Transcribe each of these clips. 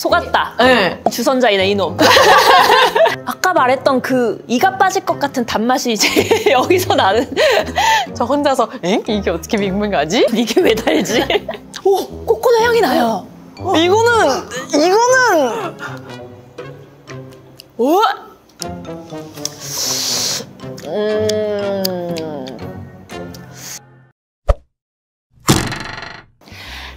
속았다. 네. 주선자이네 이놈. 아까 말했던 그 이가 빠질 것 같은 단맛이 이제 여기서 나는. 저 혼자서 엥? 이게 어떻게 밍밍하지? 이게 왜 달지? 오! 코코넛 향이 나요. 이거는 오!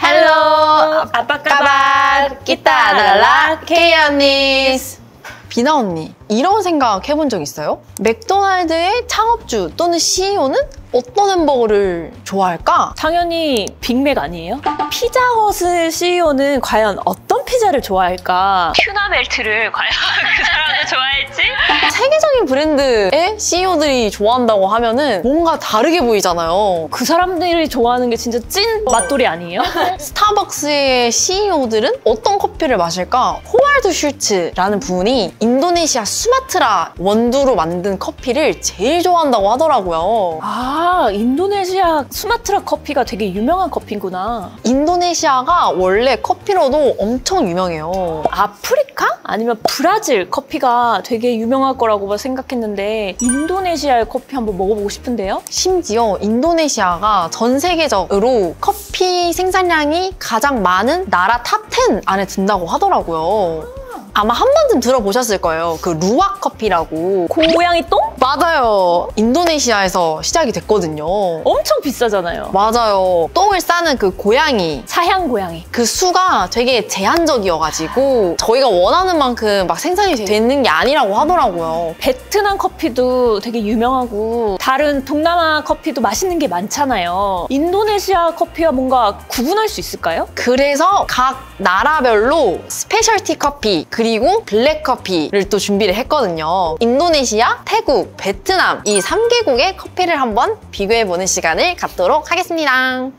Hello, 까bat kita adalah K 언니스. 비나 언니, 이런 생각 해본 적 있어요? 맥도날드의 창업주 또는 CEO는 어떤 햄버거를 좋아할까? 당연히 빅맥 아니에요? 피자헛의 CEO는 과연 어떤 피자를 좋아할까? 튜나멜트를 과연 그 사람도 좋아할지? 세계적인 브랜드의 CEO들이 좋아한다고 하면은 뭔가 다르게 보이잖아요. 그 사람들이 좋아하는 게 진짜 찐 맛돌이 아니에요? 스타벅스의 CEO들은 어떤 커피를 마실까? 호왈드 슐츠라는 분이 인도네시아 수마트라 원두로 만든 커피를 제일 좋아한다고 하더라고요. 아, 인도네시아 수마트라 커피가 되게 유명한 커피구나. 인도네시아가 원래 커피로도 엄청 유명해요. 아프리카? 아니면 브라질 커피가 되게 유명할 거라고 생각했는데 인도네시아의 커피 한번 먹어보고 싶은데요? 심지어 인도네시아가 전 세계적으로 커피 생산량이 가장 많은 나라 탑 10 안에 든다고 하더라고요. 아마 한 번쯤 들어보셨을 거예요. 그 루악 커피라고. 고양이 똥? 맞아요. 인도네시아에서 시작이 됐거든요. 엄청 비싸잖아요. 맞아요. 똥을 싸는 그 고양이. 사향 고양이. 그 수가 되게 제한적이어가지고 저희가 원하는 만큼 막 생산이 되는 게 아니라고 하더라고요. 베트남 커피도 되게 유명하고 다른 동남아 커피도 맛있는 게 많잖아요. 인도네시아 커피와 뭔가 구분할 수 있을까요? 그래서 각 나라별로 스페셜티 커피 그리고 블랙 커피를 또 준비를 했거든요. 인도네시아, 태국, 베트남 이 3개국의 커피를 한번 비교해보는 시간을 갖도록 하겠습니다.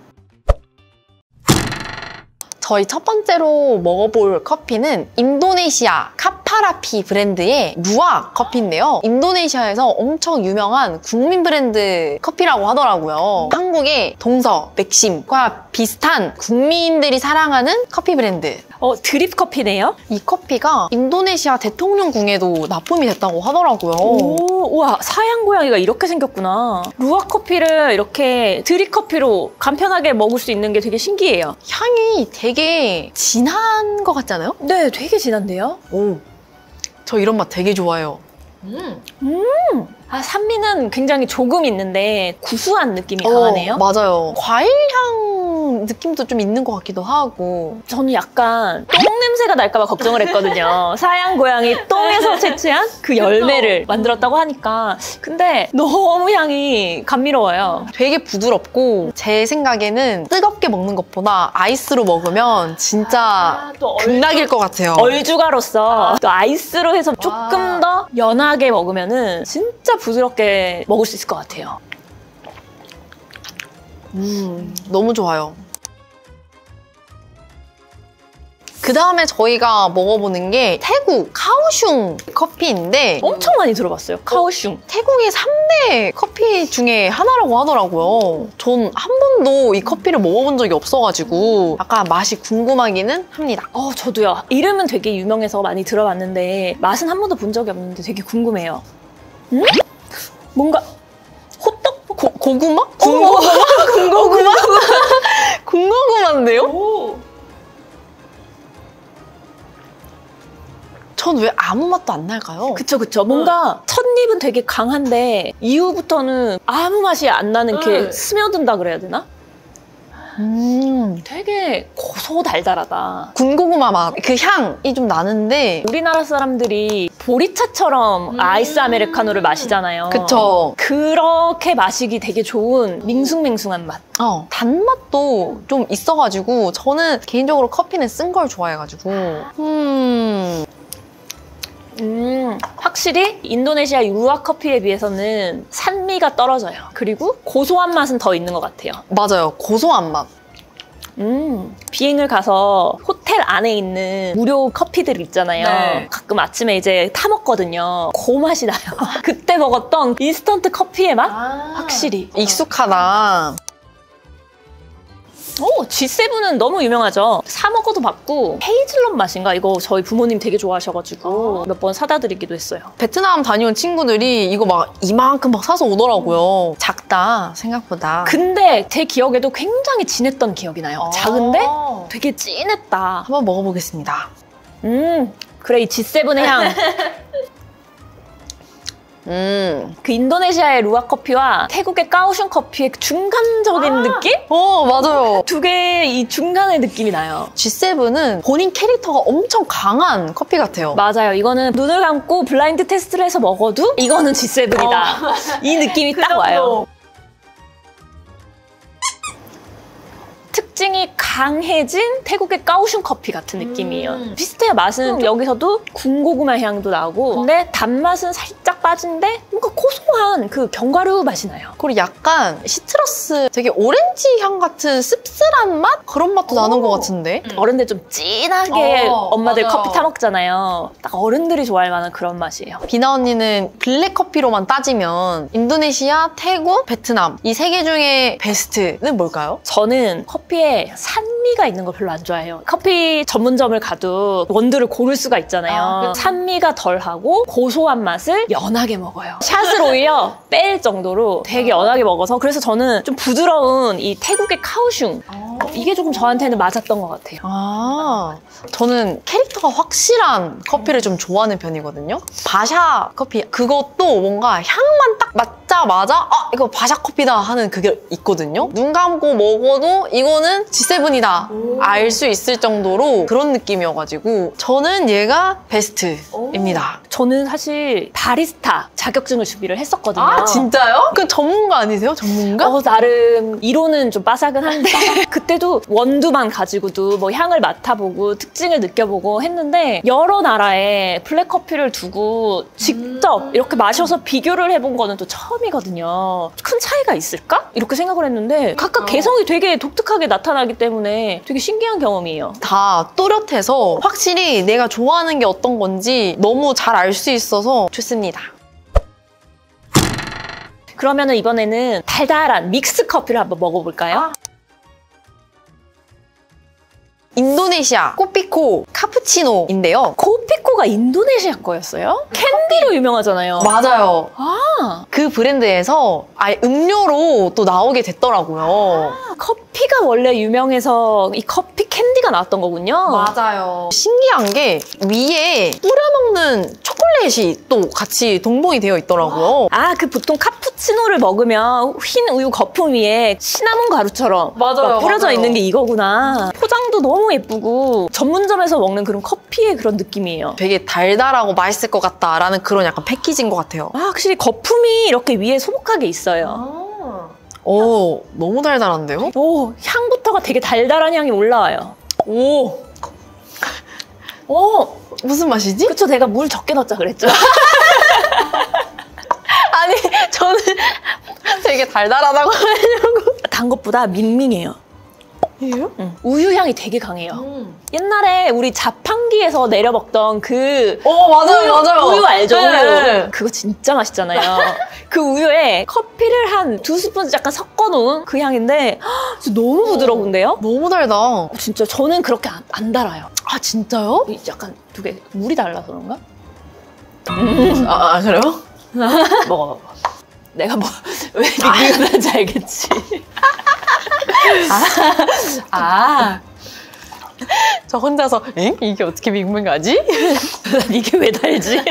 저희 첫 번째로 먹어볼 커피는 인도네시아 카파라피 브랜드의 루악 커피인데요. 인도네시아에서 엄청 유명한 국민 브랜드 커피라고 하더라고요. 한국의 동서, 맥심과 비슷한 국민들이 사랑하는 커피 브랜드. 드립 커피네요? 이 커피가 인도네시아 대통령궁에도 납품이 됐다고 하더라고요. 오, 우와, 사양 고양이가 이렇게 생겼구나. 루악 커피를 이렇게 드립 커피로 간편하게 먹을 수 있는 게 되게 신기해요. 향이 되게 진한 것 같지 않아요? 네, 되게 진한데요? 오, 저 이런 맛 되게 좋아해요. 산미는 굉장히 조금 있는데 구수한 느낌이 강하네요. 맞아요. 과일향 느낌도 좀 있는 것 같기도 하고. 저는 약간 똥 냄새가 날까봐 걱정을 했거든요. 사양 고양이 똥에서 채취한 그 열매를 만들었다고 하니까. 근데 너무 향이 감미로워요. 되게 부드럽고 제 생각에는 뜨겁게 먹는 것보다 아이스로 먹으면 진짜 극락일 것 같아요. 얼주가로서 또 아이스로 해서 조금 더 연하게 먹으면은 진짜 부드럽게 먹을 수 있을 것 같아요. 너무 좋아요. 그 다음에 저희가 먹어보는 게 태국 카오슝 커피인데 엄청 많이 들어봤어요. 카오슝. 태국의 3대 커피 중에 하나라고 하더라고요. 전 한 번도 이 커피를 먹어본 적이 없어가지고 약간 맛이 궁금하기는 합니다. 저도요. 이름은 되게 유명해서 많이 들어봤는데 맛은 한 번도 본 적이 없는데 되게 궁금해요. 뭔가 호떡? 고구마? 군고구마? 군고구마인데요? 전 왜 아무 맛도 안 날까요? 그쵸. 뭔가 첫 입은 되게 강한데 이후부터는 아무 맛이 안 나는 게 스며든다 그래야 되나? 되게 고소달달하다. 군고구마 맛, 그 향이 좀 나는데 우리나라 사람들이 보리차처럼 아이스 아메리카노를 마시잖아요. 그쵸. 그렇게 마시기 되게 좋은 밍숭맹숭한 맛. 단맛도 좀 있어가지고 저는 개인적으로 커피는 쓴 걸 좋아해가지고 확실히 인도네시아 루악 커피에 비해서는 산미가 떨어져요. 그리고 고소한 맛은 더 있는 것 같아요. 맞아요. 고소한 맛. 비행을 가서 호텔 안에 있는 무료 커피들 있잖아요. 네. 가끔 아침에 이제 타 먹거든요. 그 맛이 나요. 그때 먹었던 인스턴트 커피의 맛? 확실히. 익숙하다. G7은 너무 유명하죠. 사 먹어도 봤고 헤이즐넛 맛인가? 이거 저희 부모님 되게 좋아하셔가지고 몇 번 사다 드리기도 했어요. 베트남 다녀온 친구들이 이거 막 이만큼 막 사서 오더라고요. 작다, 생각보다. 근데 제 기억에도 굉장히 진했던 기억이 나요. 작은데 되게 진했다. 한번 먹어보겠습니다. 그래, 이 G7의 향. 그 인도네시아의 루악 커피와 태국의 까오슝 커피의 중간적인 느낌? 맞아요. 두 개의 이 중간의 느낌이 나요. G7은 본인 캐릭터가 엄청 강한 커피 같아요. 맞아요. 이거는 눈을 감고 블라인드 테스트를 해서 먹어도 이거는 G7이다. 이 느낌이 딱 와요. 특징이 강해진 태국의 까오슝 커피 같은 느낌이에요. 비슷해요. 맛은 여기서도 군고구마 향도 나고 근데 단맛은 살짝 빠진데 뭔가 고소한 그 견과류 맛이 나요. 그리고 약간 시트러스 되게 오렌지 향 같은 씁쓸한 맛? 그런 맛도 나는 것 같은데? 어른들 좀 진하게 엄마들 맞아요. 커피 타 먹잖아요. 딱 어른들이 좋아할 만한 그런 맛이에요. 비나 언니는 블랙 커피로만 따지면 인도네시아, 태국, 베트남 이 세 개 중에 베스트는 뭘까요? 저는 커피에 산미가 있는 거 별로 안 좋아해요. 커피 전문점을 가도 원두를 고를 수가 있잖아요. 산미가 덜하고 고소한 맛을 연하게 먹어요. 샷을 오히려 뺄 정도로 되게 연하게 먹어서 그래서 저는 좀 부드러운 이 태국의 카오슝 이게 조금 저한테는 맞았던 것 같아요. 저는 캐릭터가 확실한 커피를 좀 좋아하는 편이거든요. 바샤 커피 그것도 뭔가 향만 딱 맞자마자 이거 바샤 커피다 하는 그게 있거든요. 눈 감고 먹어도 이거는 G7이다 알 수 있을 정도로 그런 느낌이어가지고 저는 얘가 베스트입니다. 저는 사실 바리스타 자격증을 준비를 했었거든요. 진짜요? 그 전문가 아니세요? 전문가? 나름 이론은 좀 빠삭은 한데 그때도 원두만 가지고도 뭐 향을 맡아보고 특징을 느껴보고 했는데 여러 나라의 블랙커피를 두고 직접 이렇게 마셔서 비교를 해본 거는 또 처음이거든요. 큰 차이가 있을까? 이렇게 생각을 했는데 각각 개성이 되게 독특하게 나타나기 때문에 되게 신기한 경험이에요. 다 또렷해서 확실히 내가 좋아하는 게 어떤 건지 너무 잘 알 수 있어서 좋습니다. 그러면은 이번에는 달달한 믹스 커피를 한번 먹어볼까요? 인도네시아 꼬피코 카푸치노인데요. 코피코가 인도네시아 거였어요? 캔디로 유명하잖아요. 맞아요. 그 브랜드에서 아예 음료로 또 나오게 됐더라고요. 커피가 원래 유명해서 이 커피 캔디가 나왔던 거군요. 맞아요. 신기한 게 위에 뿌려 먹는 초콜릿이 또 같이 동봉이 되어 있더라고요. 그 보통 카푸치노를 먹으면 흰 우유 거품 위에 시나몬 가루처럼 맞아요, 막 뿌려져 맞아요. 있는 게 이거구나. 포장도 너무 예쁘고 전문점에서 먹는 그런 커피의 그런 느낌이에요. 되게 달달하고 맛있을 것 같다라는 그런 약간 패키지인 것 같아요. 확실히 거품이 이렇게 위에 소복하게 있어요. 너무 달달한데요? 향부터가 되게 달달한 향이 올라와요. 무슨 맛이지? 그쵸, 내가 물 적게 넣자 그랬죠. 아니, 저는 되게 달달하다고 하려고. 단 것보다 밍밍해요. 이요? 우유 향이 되게 강해요. 옛날에 우리 자판기에서 내려 먹던 그 맞아요. 우유 알죠? 네. 우유. 그거 진짜 맛있잖아요. 그 우유에 커피를 한 2스푼 약간 섞어놓은 그 향인데 진짜 너무 부드러운데요? 너무 달다. 진짜 저는 그렇게 안 달아요. 진짜요? 약간 두 개 물이 달라서 그런가? 그래요? 먹어. 내가 왜 밍밍한지 알겠지. 저 혼자서 이게 어떻게 밍밍하지? 이게 왜 달지?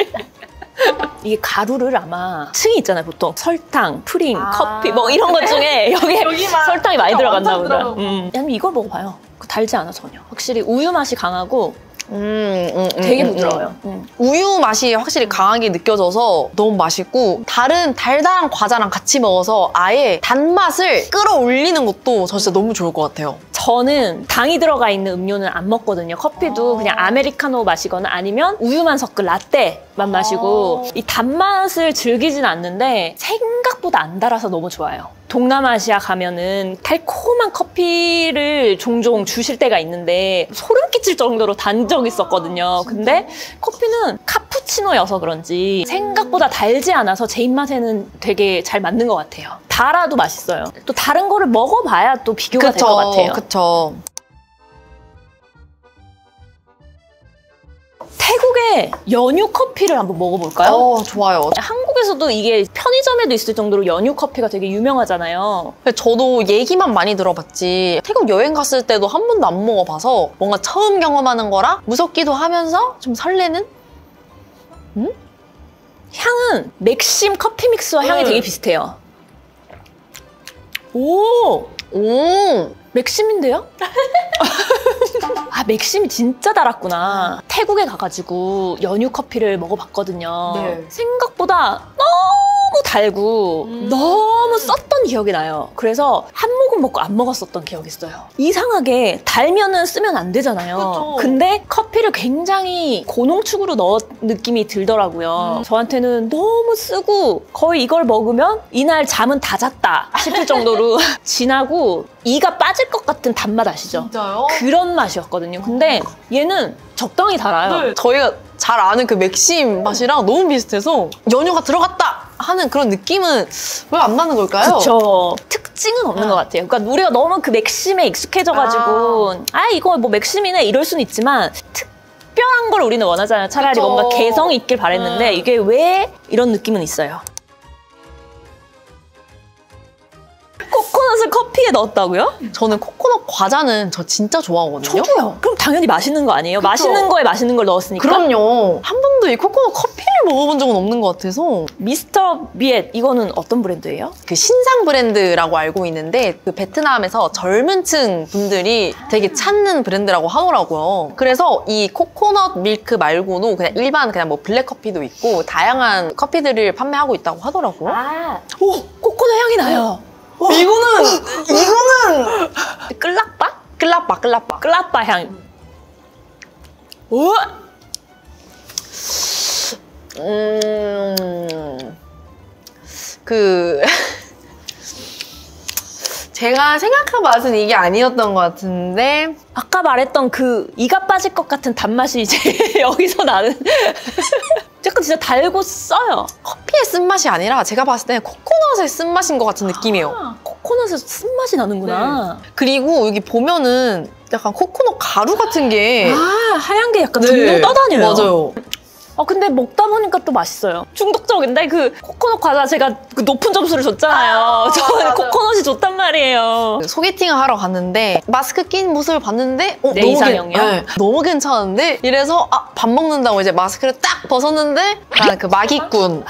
이게 가루를 아마 층이 있잖아요. 보통 설탕, 프림, 커피 뭐 이런 것 중에 여기에 설탕이 많이 들어갔나 보다. 아니면 이걸 먹어봐요. 달지 않아 전혀. 확실히 우유 맛이 강하고 되게 부드러워요. 우유 맛이 확실히 강하게 느껴져서 너무 맛있고 다른 달달한 과자랑 같이 먹어서 아예 단맛을 끌어올리는 것도 저 진짜 너무 좋을 것 같아요. 저는 당이 들어가 있는 음료는 안 먹거든요. 커피도 그냥 아메리카노 마시거나 아니면 우유만 섞은 라떼만 마시고 이 단맛을 즐기진 않는데 생각보다 안 달아서 너무 좋아요. 동남아시아 가면은 달콤한 커피를 종종 주실 때가 있는데 소름 끼칠 정도로 단 적이 있었거든요. 근데 커피는 카푸치노여서 그런지 생각보다 달지 않아서 제 입맛에는 되게 잘 맞는 것 같아요. 달아도 맛있어요. 또 다른 거를 먹어봐야 또 비교가 될 것 같아요. 그쵸. 태국의 연유 커피를 한번 먹어볼까요? 좋아요. 한국에서도 이게 편의점에도 있을 정도로 연유 커피가 되게 유명하잖아요. 저도 얘기만 많이 들어봤지 태국 여행 갔을 때도 한 번도 안 먹어봐서 뭔가 처음 경험하는 거라 무섭기도 하면서 좀 설레는? 향은 맥심 커피 믹스와 향이 되게 비슷해요. 오! 맥심인데요? 아, 맥심이 진짜 달았구나. 태국에 가가지고 연유 커피를 먹어봤거든요. 네. 생각보다 너무 달고 너무 썼던 기억이 나요. 그래서 한 모금 먹고 안 먹었었던 기억이 있어요. 이상하게 달면은 쓰면 안 되잖아요. 그쵸. 근데 커피를 굉장히 고농축으로 넣은 느낌이 들더라고요. 저한테는 너무 쓰고 거의 이걸 먹으면 이날 잠은 다 잤다 싶을 정도로 진하고 이가 빠질 것 같은 단맛 아시죠? 진짜요? 그런 맛이었거든요. 근데 얘는 적당히 달아요. 네, 저희가 잘 아는 그 맥심 맛이랑 너무 비슷해서 연유가 들어갔다 하는 그런 느낌은 왜 안 나는 걸까요? 그렇죠. 특징은 없는 것 같아요. 그러니까 우리가 너무 그 맥심에 익숙해져가지고 이거 뭐 맥심이네 이럴 수는 있지만 특별한 걸 우리는 원하잖아요. 차라리 그쵸. 뭔가 개성이 있길 바랬는데 이게 왜 이런 느낌은 있어요. 코코넛을 커피에 넣었다고요? 저는 코코넛 과자는 저 진짜 좋아하거든요. 저도요. 그럼 당연히 맛있는 거 아니에요? 그쵸? 맛있는 거에 맛있는 걸 넣었으니까. 그럼요. 한 번도 이 코코넛 커피를 먹어본 적은 없는 것 같아서. 미스터 비엣 이거는 어떤 브랜드예요? 그 신상 브랜드라고 알고 있는데 그 베트남에서 젊은 층 분들이 되게 찾는 브랜드라고 하더라고요. 그래서 이 코코넛 밀크 말고도 그냥 일반 그냥 뭐 블랙 커피도 있고 다양한 커피들을 판매하고 있다고 하더라고요. 오! 코코넛 향이 나요. 이거는 끌락바? 끌라빠. 끌락바 향. 오! 제가 생각한 맛은 이게 아니었던 것 같은데 아까 말했던 그 이가 빠질 것 같은 단맛이 이제 여기서 나는 약간 진짜 달고 써요. 커피의 쓴맛이 아니라 제가 봤을 때 코코넛의 쓴맛인 것 같은 느낌이에요. 코코넛에서 쓴맛이 나는구나. 그리고 여기 보면은 약간 코코넛 가루 같은 게 하얀 게 약간 둥둥 떠다녀요. 맞아요. 근데 먹다 보니까 또 맛있어요. 중독적인데 그 코코넛 과자 제가 그 높은 점수를 줬잖아요. 저는 코코넛이 좋단 말이에요. 소개팅을 하러 갔는데 마스크 낀 모습을 봤는데 내 이상형이요? 너무 괜찮은데 이래서 밥 먹는다고 이제 마스크를 딱 벗었는데 그 마기꾼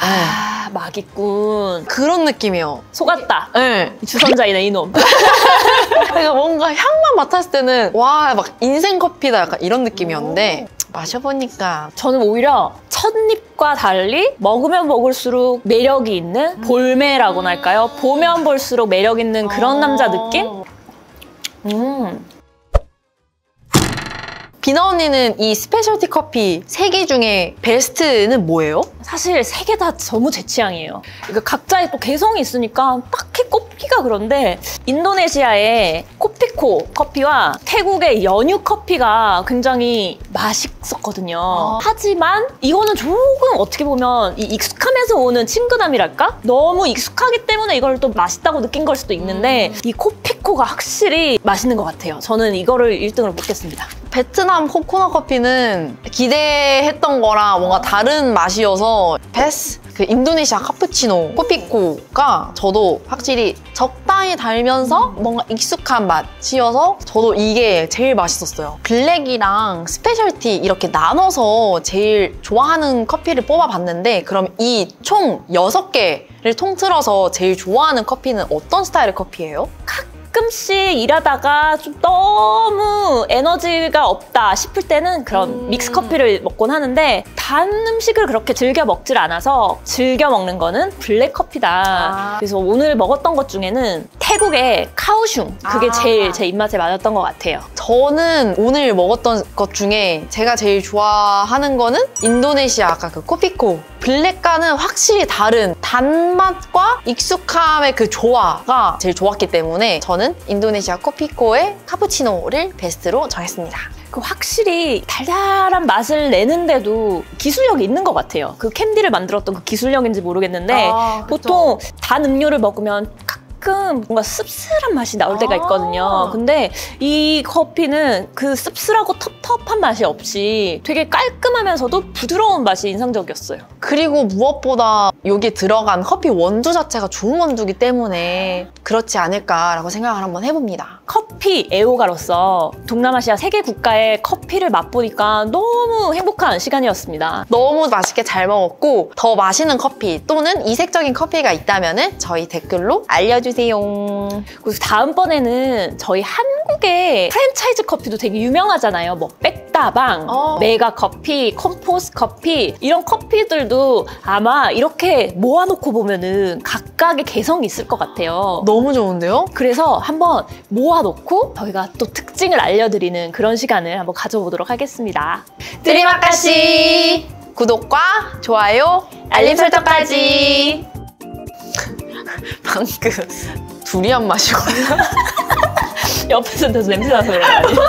마기꾼. 그런 느낌이에요. 속았다. 네. 주선자이네 이놈. 그러니까 뭔가 향만 맡았을 때는 와 막 인생 커피다 약간 이런 느낌이었는데 마셔보니까 저는 오히려 첫입과 달리 먹으면 먹을수록 매력이 있는 볼매라고나 할까요? 보면 볼수록 매력 있는 그런 남자 느낌? 비나 언니는 이 스페셜티 커피 3개 중에 베스트는 뭐예요? 사실 3개 다 너무 제 취향이에요. 그러니까 각자의 또 개성이 있으니까 딱히 꼽기가 그런데 인도네시아의 코피코 커피와 태국의 연유 커피가 굉장히 맛있었거든요. 하지만 이거는 조금 어떻게 보면 이 익숙함에서 오는 친근함이랄까? 너무 익숙하기 때문에 이걸 또 맛있다고 느낀 걸 수도 있는데 이 코피코가 확실히 맛있는 것 같아요. 저는 이거를 1등으로 뽑겠습니다. 베트남 코코넛 커피는 기대했던 거랑 뭔가 다른 맛이어서 패스! 그 인도네시아 카푸치노 코피코가 저도 확실히 적당히 달면서 뭔가 익숙한 맛이어서 저도 이게 제일 맛있었어요. 블랙이랑 스페셜티 이렇게 나눠서 제일 좋아하는 커피를 뽑아봤는데 그럼 이 총 6개를 통틀어서 제일 좋아하는 커피는 어떤 스타일의 커피예요? 가끔씩 일하다가 좀 너무 에너지가 없다 싶을 때는 그런 믹스커피를 먹곤 하는데 단 음식을 그렇게 즐겨 먹질 않아서 즐겨 먹는 거는 블랙커피다. 그래서 오늘 먹었던 것 중에는 태국의 카오슝. 그게 제일 제 입맛에 맞았던 것 같아요. 저는 오늘 먹었던 것 중에 제가 제일 좋아하는 거는 인도네시아 아까 그 코피코. 블랙과는 확실히 다른 단맛과 익숙함의 그 조화가 제일 좋았기 때문에 저는 인도네시아 코피코의 카푸치노를 베스트로 정했습니다. 그 확실히 달달한 맛을 내는데도 기술력이 있는 것 같아요. 그 캔디를 만들었던 그 기술력인지 모르겠는데 보통 단 음료를 먹으면 가끔 뭔가 씁쓸한 맛이 나올 때가 있거든요. 근데 이 커피는 그 씁쓸하고 텁텁한 맛이 없이 되게 깔끔하면서도 부드러운 맛이 인상적이었어요. 그리고 무엇보다 여기에 들어간 커피 원두 자체가 좋은 원두기 때문에 그렇지 않을까라고 생각을 한번 해봅니다. 커피 애호가로서 동남아시아 3개 국가의 커피를 맛보니까 너무 행복한 시간이었습니다. 너무 맛있게 잘 먹었고 더 맛있는 커피 또는 이색적인 커피가 있다면 저희 댓글로 알려주세요. 그리고 다음번에는 저희 한국의 프랜차이즈 커피도 되게 유명하잖아요. 뭐 백다방, 메가커피, 컴포스 커피 이런 커피들도 아마 이렇게 모아놓고 보면은 각각의 개성이 있을 것 같아요. 너무 좋은데요? 그래서 한번 모아놓고 저희가 또 특징을 알려드리는 그런 시간을 한번 가져보도록 하겠습니다. 드리마카시 구독과 좋아요, 알림 설정까지. 방금 두리안 마시고 옆에서 냄새 나서 그런 거 아니에요?